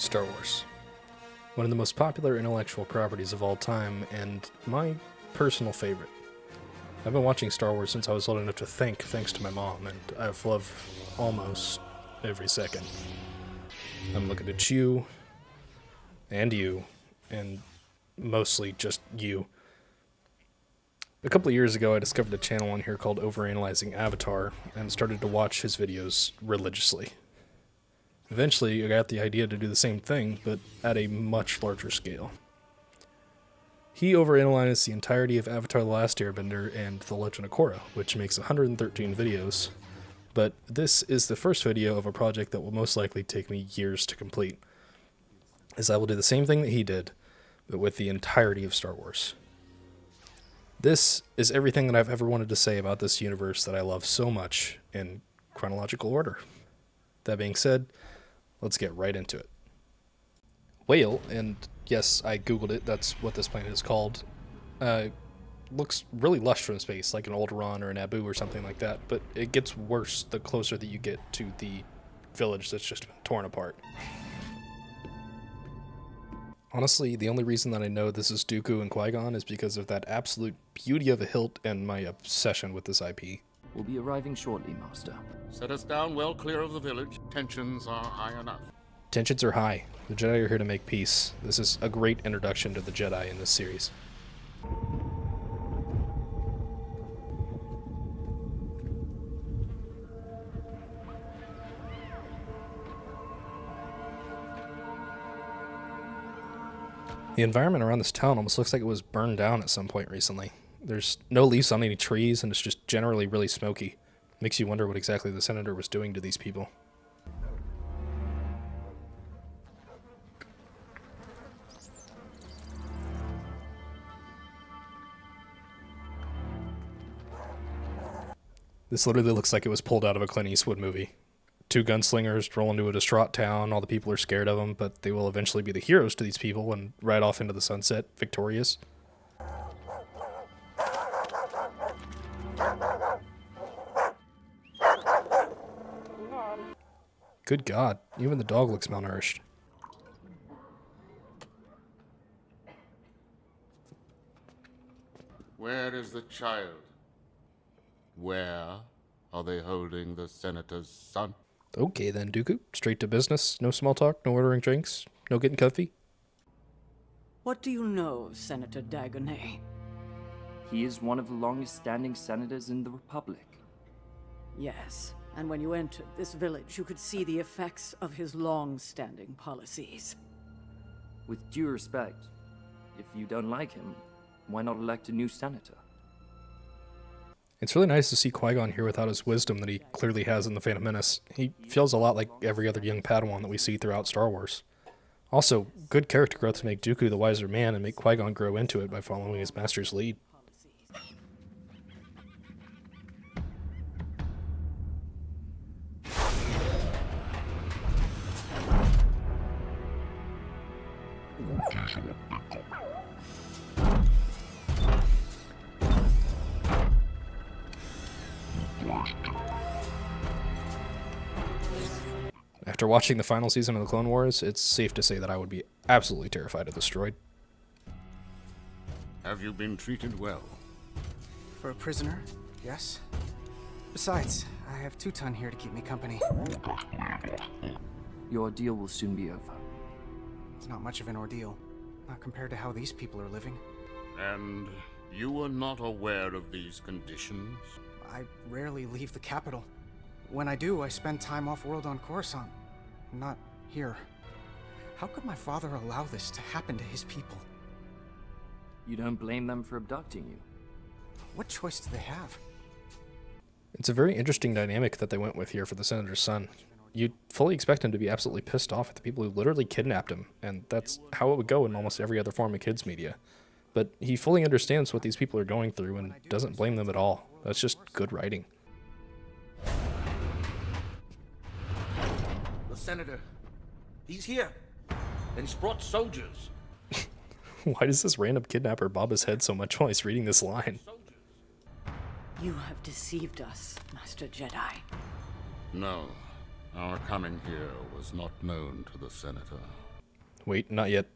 Star Wars. One of the most popular intellectual properties of all time, and my personal favorite. I've been watching Star Wars since I was old enough to think, thanks to my mom, and I've loved almost every second. I'm looking at you, and mostly just you. A couple of years ago, I discovered a channel on here called Overanalyzing Avatar, and started to watch his videos religiously. Eventually, I got the idea to do the same thing, but at a much larger scale. He overanalyzed the entirety of Avatar: The Last Airbender and The Legend of Korra, which makes 113 videos, but this is the first video of a project that will most likely take me years to complete, as I will do the same thing that he did, but with the entirety of Star Wars. This is everything that I've ever wanted to say about this universe that I love so much in chronological order. That being said, let's get right into it. Whale, and yes, I googled it, that's what this planet is called, looks really lush from space, like an Alderaan or an Naboo or something like that, but it gets worse the closer that you get to the village that's just been torn apart. Honestly, the only reason that I know this is Dooku and Qui-Gon is because of that absolute beauty of a hilt and my obsession with this IP. We'll be arriving shortly, Master. Set us down well clear of the village. Tensions are high enough. Tensions are high. The Jedi are here to make peace. This is a great introduction to the Jedi in this series. The environment around this town almost looks like it was burned down at some point recently. There's no leaves on any trees, and it's just generally really smoky. Makes you wonder what exactly the Senator was doing to these people. This literally looks like it was pulled out of a Clint Eastwood movie. Two gunslingers roll into a distraught town, all the people are scared of them, but they will eventually be the heroes to these people and ride off into the sunset, victorious. Good God, even the dog looks malnourished. Where is the child? Where are they holding the Senator's son? Okay then, Dooku. Straight to business. No small talk, no ordering drinks, no getting comfy. What do you know of Senator Dagonet? He is one of the longest-standing senators in the Republic. Yes, and when you entered this village, you could see the effects of his long-standing policies. With due respect, if you don't like him, why not elect a new senator? It's really nice to see Qui-Gon here without his wisdom that he clearly has in The Phantom Menace. He feels a lot like every other young Padawan that we see throughout Star Wars. Also, good character growth to make Dooku the wiser man and make Qui-Gon grow into it by following his master's lead. After watching the final season of the Clone Wars, it's safe to say that I would be absolutely terrified of this droid. Have you been treated well? For a prisoner, yes. Besides, I have Teuton here to keep me company. Your ordeal will soon be over. It's not much of an ordeal, not compared to how these people are living. And you were not aware of these conditions? I rarely leave the capital. When I do, I spend time off-world on Coruscant, not here. How could my father allow this to happen to his people? You don't blame them for abducting you. What choice do they have? It's a very interesting dynamic that they went with here for the Senator's son. You'd fully expect him to be absolutely pissed off at the people who literally kidnapped him, and that's how it would go in almost every other form of kids' media. But he fully understands what these people are going through and doesn't blame them at all. That's just good writing. The Senator, he's here, and he's brought soldiers. Why does this random kidnapper bob his head so much while he's reading this line? You have deceived us, Master Jedi. No, our coming here was not known to the Senator. Wait, not yet.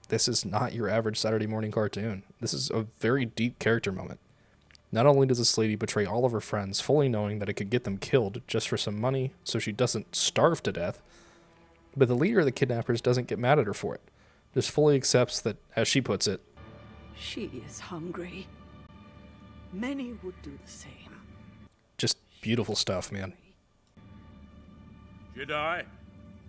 This is not your average Saturday morning cartoon. This is a very deep character moment. Not only does this lady betray all of her friends, fully knowing that it could get them killed just for some money so she doesn't starve to death, but the leader of the kidnappers doesn't get mad at her for it. Just fully accepts that, as she puts it, She is hungry. Many would do the same. just beautiful stuff, man. Jedi,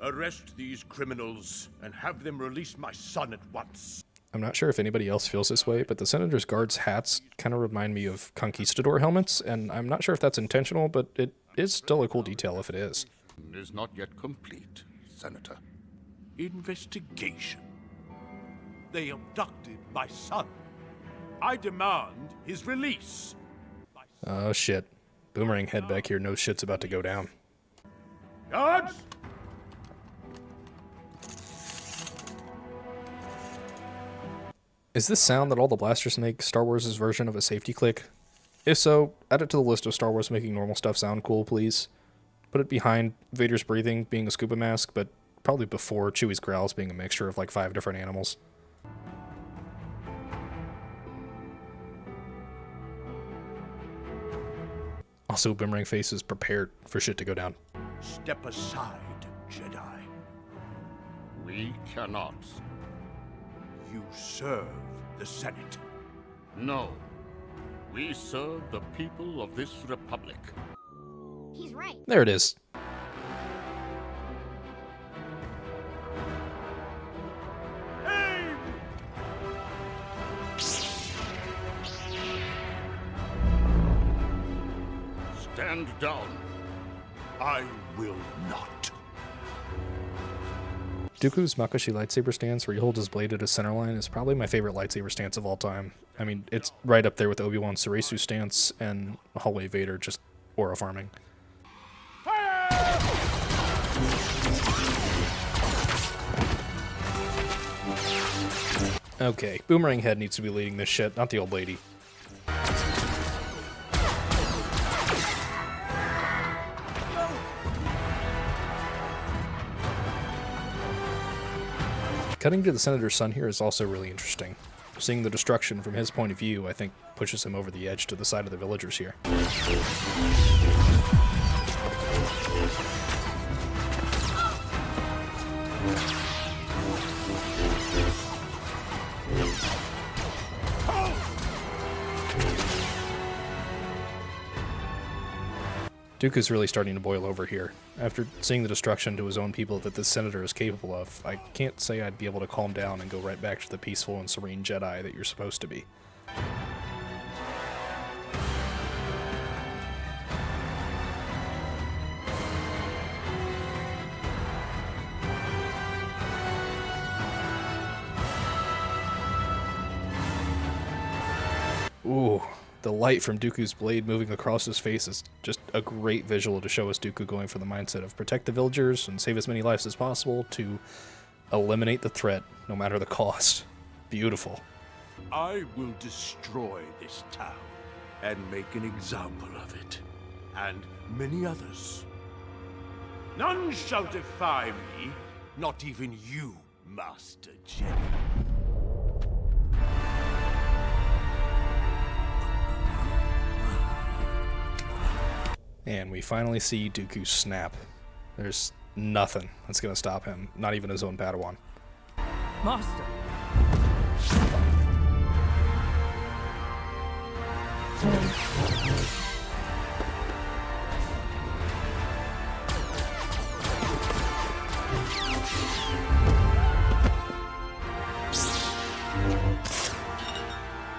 arrest these criminals and have them release my son at once. I'm not sure if anybody else feels this way, but the Senator's guards' hats kind of remind me of conquistador helmets, and I'm not sure if that's intentional, but it is still a cool detail if it is. Is not yet complete, Senator. Investigation. They abducted my son. I demand his release. Oh shit. Boomerang head back here knows shit's about to go down. Guards! Is this sound that all the blasters make Star Wars' version of a safety click? If so, add it to the list of Star Wars making normal stuff sound cool, please. Put it behind Vader's breathing being a scuba mask, but probably before Chewie's growls being a mixture of like 5 different animals. Also, Boomerang Face is prepared for shit to go down. Step aside, Jedi. We cannot. You serve the Senate. No. We serve the people of this republic. He's right. There it is. Aim! Stand down. I will not. Dooku's Makashi lightsaber stance, where he holds his blade at his center line, is probably my favorite lightsaber stance of all time. I mean, it's right up there with Obi-Wan's Suresu stance and Hallway Vader just aura farming. Okay, Boomerang Head needs to be leading this shit, not the old lady. Cutting to the Senator's son here is also really interesting. Seeing the destruction from his point of view, I think, pushes him over the edge to the side of the villagers here. Dooku's really starting to boil over here. After seeing the destruction to his own people that this senator is capable of, I can't say I'd be able to calm down and go right back to the peaceful and serene Jedi that you're supposed to be. Ooh. The light from Dooku's blade moving across his face is just a great visual to show us Dooku going from the mindset of protect the villagers and save as many lives as possible to eliminate the threat no matter the cost. Beautiful. I will destroy this town and make an example of it, and many others. None shall defy me, not even you, Master Jedi. And we finally see Dooku snap. There's nothing that's going to stop him, not even his own Padawan. Master!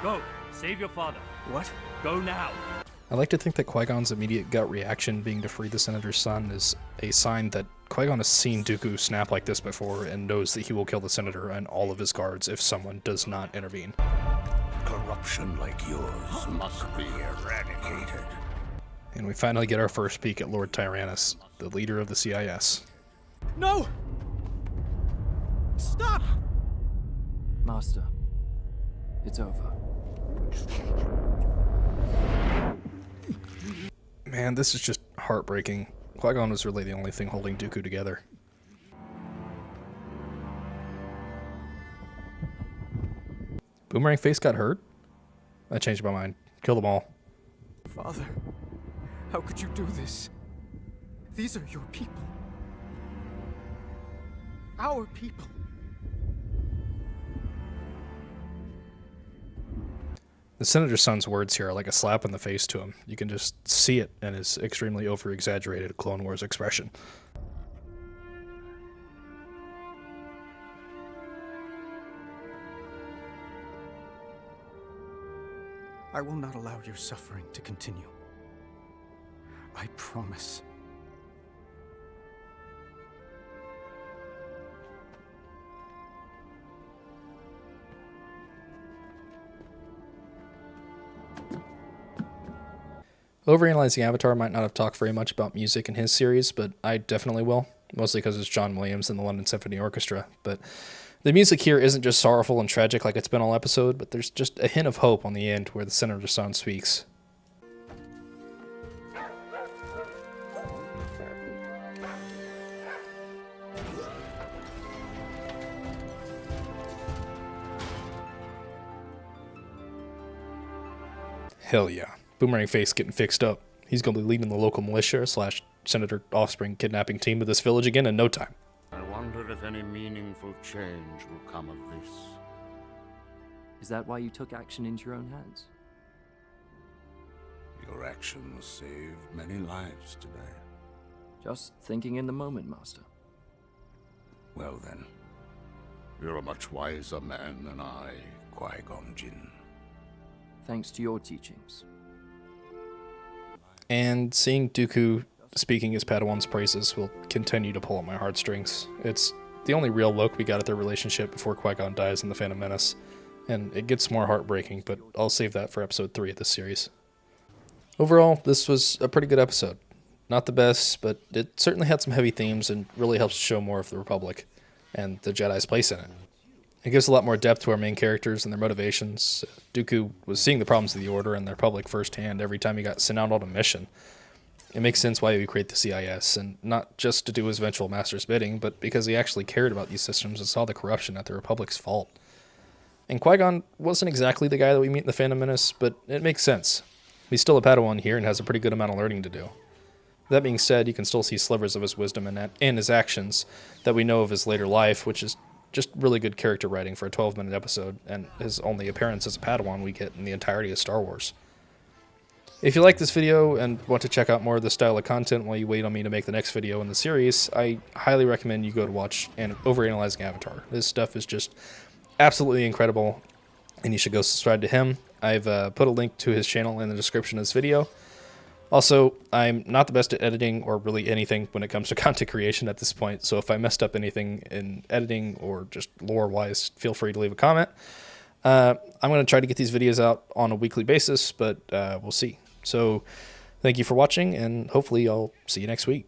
Go! Save your father. What? Go now! I like to think that Qui-Gon's immediate gut reaction being to free the Senator's son is a sign that Qui-Gon has seen Dooku snap like this before and knows that he will kill the Senator and all of his guards if someone does not intervene. Corruption like yours must be eradicated. And we finally get our first peek at Lord Tyrannus, the leader of the CIS. No! Stop! Master, it's over. Man, this is just heartbreaking. Qui-Gon was really the only thing holding Dooku together. Boomerang Face got hurt? I changed my mind. Kill them all. Father, how could you do this? These are your people. Our people. The Senator's son's words here are like a slap in the face to him. You can just see it in his extremely over-exaggerated Clone Wars expression. I will not allow your suffering to continue. I promise. Overanalyzing Avatar might not have talked very much about music in his series, but I definitely will, mostly because it's John Williams and the London Symphony Orchestra. But the music here isn't just sorrowful and tragic like it's been all episode, but there's just a hint of hope on the end where the Senator's son speaks. Hell yeah. Boomerang Face getting fixed up. He's going to be leading the local militia / Senator Offspring kidnapping team of this village again in no time. I wonder if any meaningful change will come of this. Is that why you took action into your own hands? Your actions saved many lives today. Just thinking in the moment, Master. Well then, you're a much wiser man than I, Qui-Gon Jinn. Thanks to your teachings. And seeing Dooku speaking his Padawan's praises will continue to pull at my heartstrings. It's the only real look we got at their relationship before Qui-Gon dies in The Phantom Menace, and it gets more heartbreaking, but I'll save that for episode 3 of this series. Overall, this was a pretty good episode. Not the best, but it certainly had some heavy themes and really helps show more of the Republic and the Jedi's place in it. It gives a lot more depth to our main characters and their motivations. Dooku was seeing the problems of the Order and the Republic firsthand every time he got sent out on a mission. It makes sense why he would create the CIS, and not just to do his eventual master's bidding, but because he actually cared about these systems and saw the corruption at the Republic's fault. And Qui-Gon wasn't exactly the guy that we meet in The Phantom Menace, but it makes sense. He's still a Padawan here and has a pretty good amount of learning to do. That being said, you can still see slivers of his wisdom and his actions that we know of his later life, which is just really good character writing for a 12-minute episode, and his only appearance as a Padawan we get in the entirety of Star Wars. If you like this video and want to check out more of this style of content while you wait on me to make the next video in the series, I highly recommend you go to watch Overanalyzing Avatar. This stuff is just absolutely incredible, and you should go subscribe to him. I've put a link to his channel in the description of this video. Also, I'm not the best at editing or really anything when it comes to content creation at this point, so if I messed up anything in editing or just lore-wise, feel free to leave a comment. I'm going to try to get these videos out on a weekly basis, but we'll see. So, thank you for watching, and hopefully I'll see you next week.